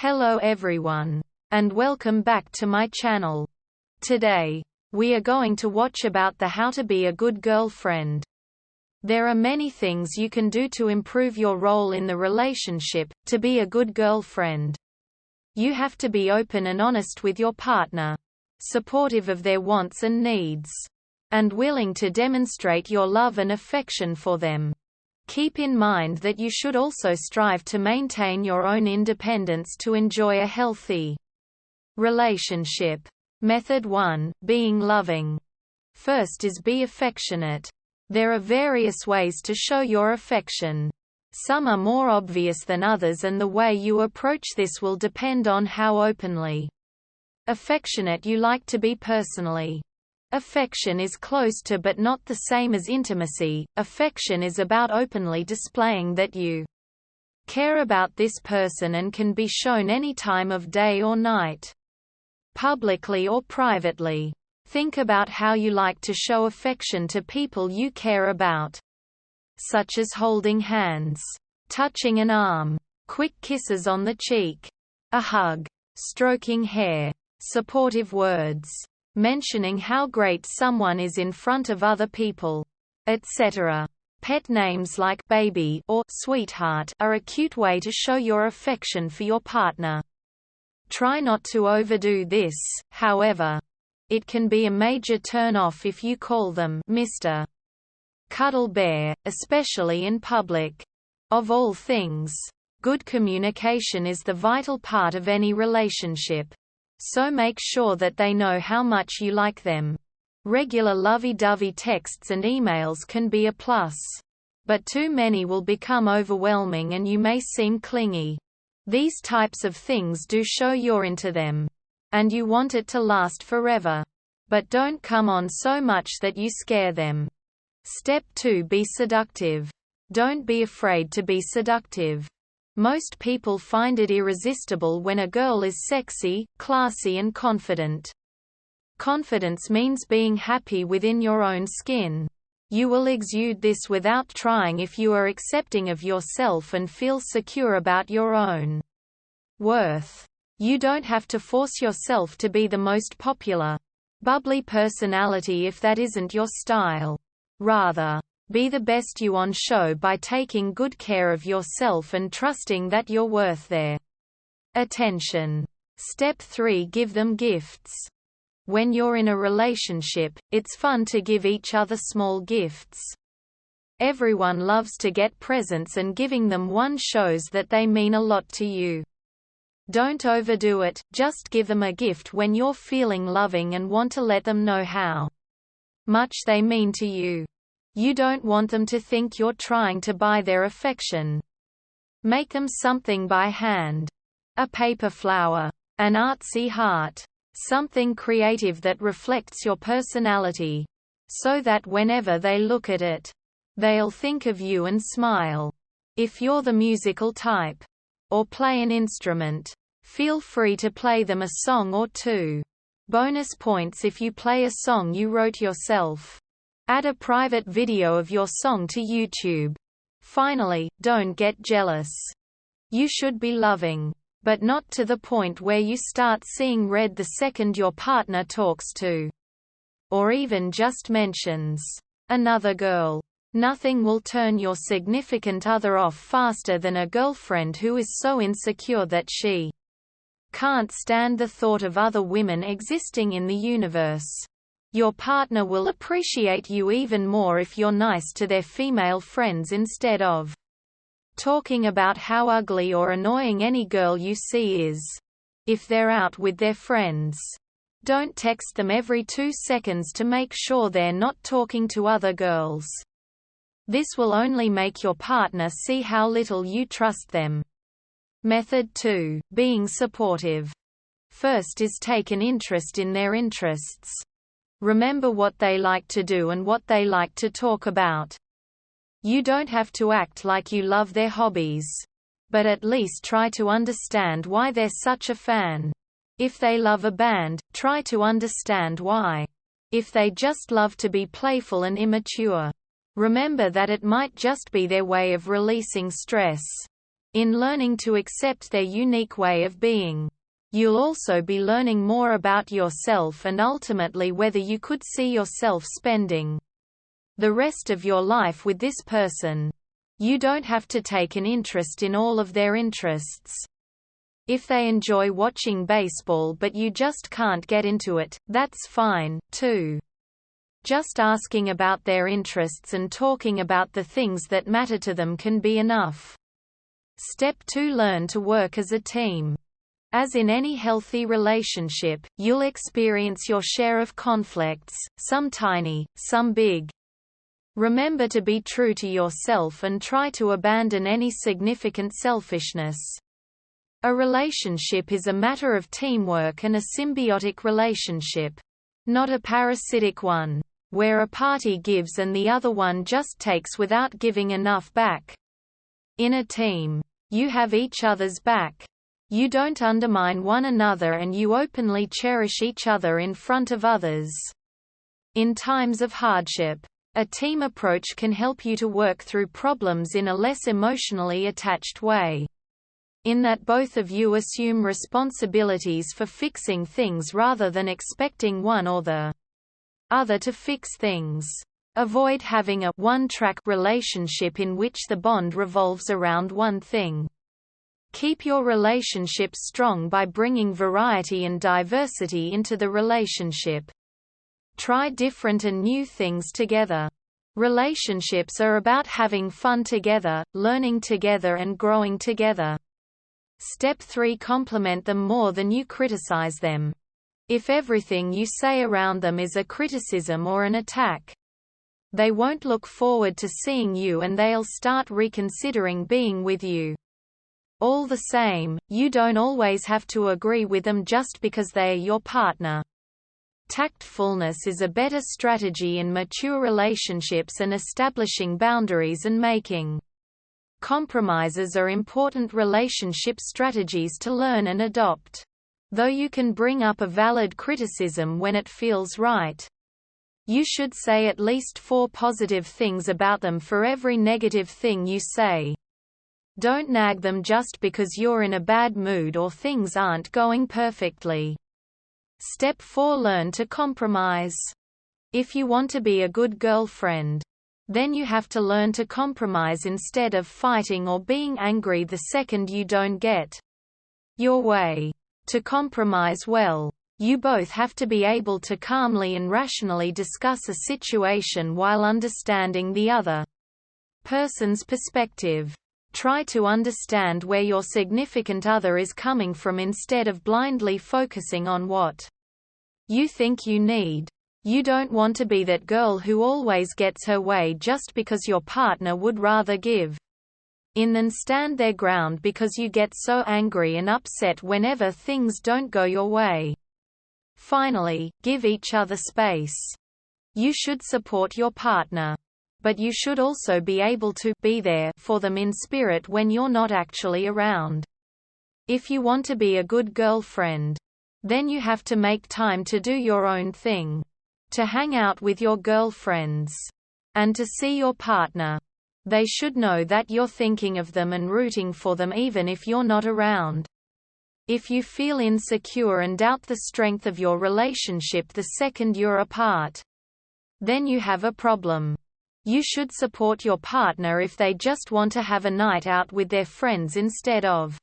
Hello everyone, and welcome back to my channel. Today, we are going to watch about the how to be a good girlfriend. There are many things you can do to improve your role in the relationship, to be a good girlfriend. You have to be open and honest with your partner, supportive of their wants and needs, and willing to demonstrate your love and affection for them. Keep in mind that you should also strive to maintain your own independence to enjoy a healthy relationship. Method 1. Being loving. First is be affectionate. There are various ways to show your affection. Some are more obvious than others, and the way you approach this will depend on how openly affectionate you like to be personally. Affection is close to but not the same as intimacy. Affection is about openly displaying that you care about this person and can be shown any time of day or night, publicly or privately. Think about how you like to show affection to people you care about, such as holding hands, touching an arm, quick kisses on the cheek, a hug, stroking hair, supportive words, mentioning how great someone is in front of other people, etc. Pet names like baby or sweetheart are a cute way to show your affection for your partner. Try not to overdo this, however. It can be a major turn-off if you call them Mr. Cuddle Bear, especially in public. Of all things, good communication is the vital part of any relationship. So make sure that they know how much you like them. Regular lovey-dovey texts and emails can be a plus, but too many will become overwhelming and you may seem clingy. These types of things do show you're into them, and you want it to last forever. But don't come on so much that you scare them. Step 2. Be seductive. Don't be afraid to be seductive. Most people find it irresistible when a girl is sexy, classy and confident. Confidence means being happy within your own skin. You will exude this without trying if you are accepting of yourself and feel secure about your own worth. You don't have to force yourself to be the most popular, bubbly personality if that isn't your style. Rather, be the best you on show by taking good care of yourself and trusting that you're worth their attention. Step 3. Give them gifts. When you're in a relationship, it's fun to give each other small gifts. Everyone loves to get presents, and giving them one shows that they mean a lot to you. Don't overdo it, just give them a gift when you're feeling loving and want to let them know how much they mean to you. You don't want them to think you're trying to buy their affection. Make them something by hand. A paper flower, an artsy heart, something creative that reflects your personality, so that whenever they look at it, they'll think of you and smile. If you're the musical type, or play an instrument, feel free to play them a song or two. Bonus points if you play a song you wrote yourself. Add a private video of your song to YouTube. Finally, don't get jealous. You should be loving, but not to the point where you start seeing red the second your partner talks to, or even just mentions, another girl. Nothing will turn your significant other off faster than a girlfriend who is so insecure that she can't stand the thought of other women existing in the universe. Your partner will appreciate you even more if you're nice to their female friends instead of talking about how ugly or annoying any girl you see is. If they're out with their friends, don't text them every 2 seconds to make sure they're not talking to other girls. This will only make your partner see how little you trust them. Method 2. Being supportive. First is take an interest in their interests. Remember what they like to do and what they like to talk about. You don't have to act like you love their hobbies, but at least try to understand why they're such a fan. If they love a band, try to understand why. If they just love to be playful and immature, remember that it might just be their way of releasing stress. in learning to accept their unique way of being. You'll also be learning more about yourself and ultimately whether you could see yourself spending the rest of your life with this person. You don't have to take an interest in all of their interests. If they enjoy watching baseball but you just can't get into it, that's fine, too. Just asking about their interests and talking about the things that matter to them can be enough. Step 2. Learn to work as a team. As in any healthy relationship, you'll experience your share of conflicts, some tiny, some big. Remember to be true to yourself and try to abandon any significant selfishness. A relationship is a matter of teamwork and a symbiotic relationship, not a parasitic one, where a party gives and the other one just takes without giving enough back. In a team, you have each other's back. You don't undermine one another and you openly cherish each other in front of others. In times of hardship, a team approach can help you to work through problems in a less emotionally attached way, in that both of you assume responsibilities for fixing things rather than expecting one or the other to fix things. Avoid having a one-track relationship in which the bond revolves around one thing. Keep your relationship strong by bringing variety and diversity into the relationship. Try different and new things together. Relationships are about having fun together, learning together and growing together. Step 3. Compliment them more than you criticize them. If everything you say around them is a criticism or an attack, they won't look forward to seeing you and they'll start reconsidering being with you. All the same, you don't always have to agree with them just because they are your partner. Tactfulness is a better strategy in mature relationships and establishing boundaries and making compromises are important relationship strategies to learn and adopt. Though you can bring up a valid criticism when it feels right, you should say at least 4 positive things about them for every negative thing you say. Don't nag them just because you're in a bad mood or things aren't going perfectly. Step 4. Learn to compromise. If you want to be a good girlfriend, then you have to learn to compromise instead of fighting or being angry the second you don't get your way. To compromise well, you both have to be able to calmly and rationally discuss a situation while understanding the other person's perspective. Try to understand where your significant other is coming from instead of blindly focusing on what you think you need. You don't want to be that girl who always gets her way just because your partner would rather give in than stand their ground because you get so angry and upset whenever things don't go your way. Finally, give each other space. You should support your partner, but you should also be able to be there for them in spirit when you're not actually around. If you want to be a good girlfriend, then you have to make time to do your own thing, to hang out with your girlfriends, and to see your partner. They should know that you're thinking of them and rooting for them even if you're not around. If you feel insecure and doubt the strength of your relationship the second you're apart, then you have a problem. You should support your partner if they just want to have a night out with their friends instead of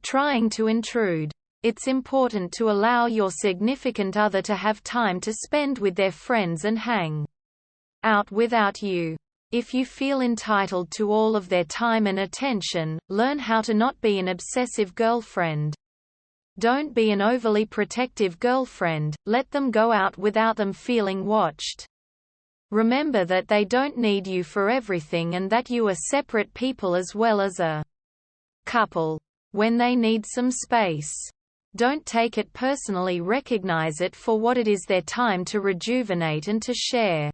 trying to intrude. It's important to allow your significant other to have time to spend with their friends and hang out without you. If you feel entitled to all of their time and attention, learn how to not be an obsessive girlfriend. Don't be an overly protective girlfriend, let them go out without them feeling watched. Remember that they don't need you for everything and that you are separate people as well as a couple. When they need some space, don't take it personally, recognize it for what it is, their time to rejuvenate and to share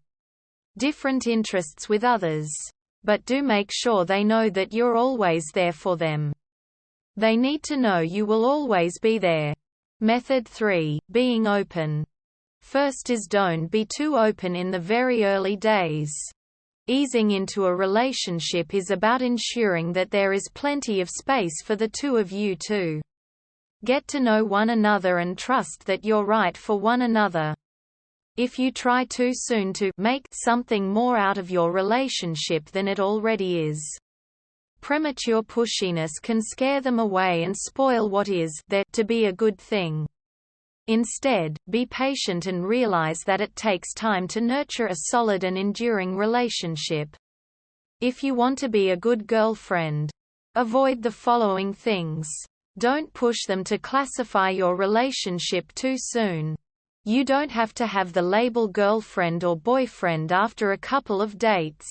different interests with others. But do make sure they know that you're always there for them. They need to know you will always be there. Method 3. Being open. First is don't be too open in the very early days. Easing into a relationship is about ensuring that there is plenty of space for the two of you to get to know one another and trust that you're right for one another. If you try too soon to make something more out of your relationship than it already is, premature pushiness can scare them away and spoil what is there to be a good thing. Instead, be patient and realize that it takes time to nurture a solid and enduring relationship. If you want to be a good girlfriend, avoid the following things. Don't push them to classify your relationship too soon. You don't have to have the label girlfriend or boyfriend after a couple of dates.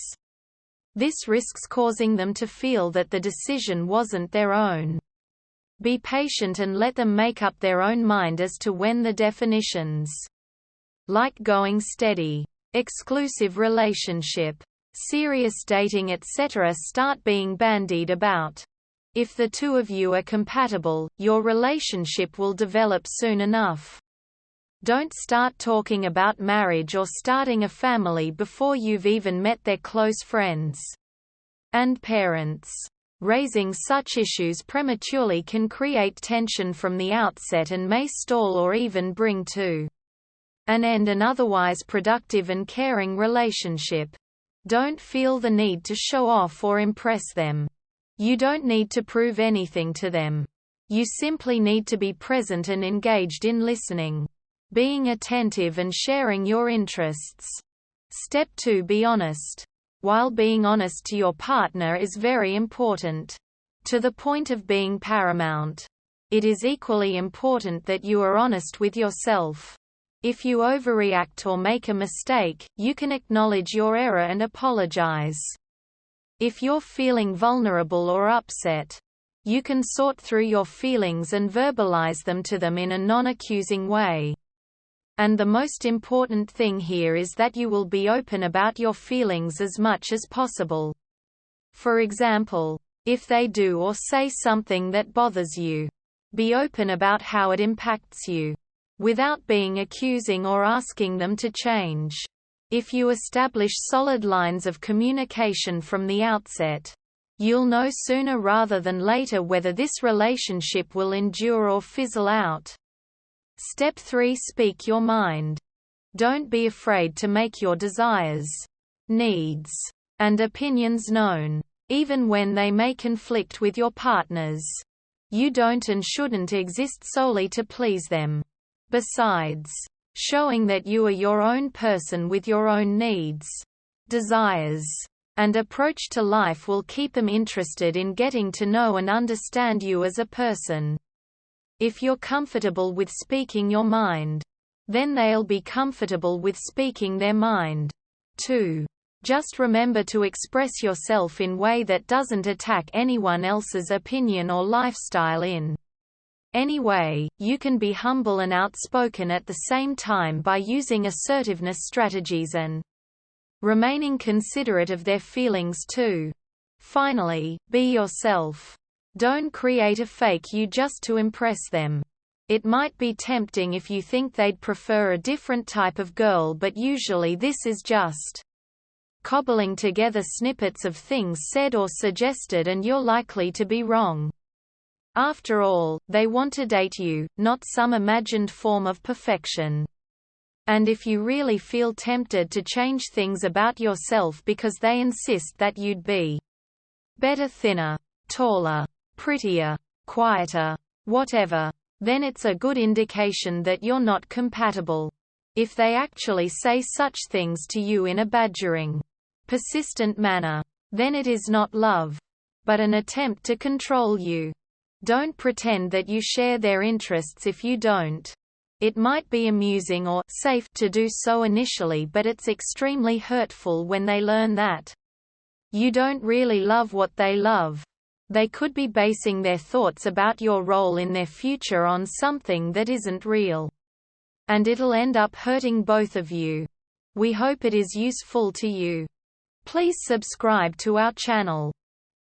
This risks causing them to feel that the decision wasn't their own. Be patient and let them make up their own mind as to when the definitions, like going steady, exclusive relationship, serious dating etc., start being bandied about. If the two of you are compatible, your relationship will develop soon enough. Don't start talking about marriage or starting a family before you've even met their close friends and parents. Raising such issues prematurely can create tension from the outset and may stall or even bring to an end an otherwise productive and caring relationship. Don't feel the need to show off or impress them. You don't need to prove anything to them. You simply need to be present and engaged in listening, being attentive and sharing your interests. Step 2. Be honest. While being honest to your partner is very important, to the point of being paramount, it is equally important that you are honest with yourself. If you overreact or make a mistake, you can acknowledge your error and apologize. If you're feeling vulnerable or upset, you can sort through your feelings and verbalize them to them in a non-accusing way. And the most important thing here is that you will be open about your feelings as much as possible. For example, if they do or say something that bothers you, be open about how it impacts you, without being accusing or asking them to change. If you establish solid lines of communication from the outset, you'll know sooner rather than later whether this relationship will endure or fizzle out. Step 3. Speak your mind. Don't be afraid to make your desires, needs, and opinions known, even when they may conflict with your partner's. You don't and shouldn't exist solely to please them. Besides, showing that you are your own person with your own needs, desires, and approach to life will keep them interested in getting to know and understand you as a person. If you're comfortable with speaking your mind, then they'll be comfortable with speaking their mind, too. Just remember to express yourself in a way that doesn't attack anyone else's opinion or lifestyle in any way. You can be humble and outspoken at the same time by using assertiveness strategies and remaining considerate of their feelings too. Finally, be yourself. Don't create a fake you just to impress them. It might be tempting if you think they'd prefer a different type of girl, but usually this is just cobbling together snippets of things said or suggested, and you're likely to be wrong. After all, they want to date you, not some imagined form of perfection. And if you really feel tempted to change things about yourself because they insist that you'd be better thinner, taller, prettier, quieter, whatever, then it's a good indication that you're not compatible. If they actually say such things to you in a badgering, persistent manner, then it is not love, but an attempt to control you. Don't pretend that you share their interests if you don't. It might be amusing or safe to do so initially, but it's extremely hurtful when they learn that you don't really love what they love. They could be basing their thoughts about your role in their future on something that isn't real. And it'll end up hurting both of you. We hope it is useful to you. Please subscribe to our channel.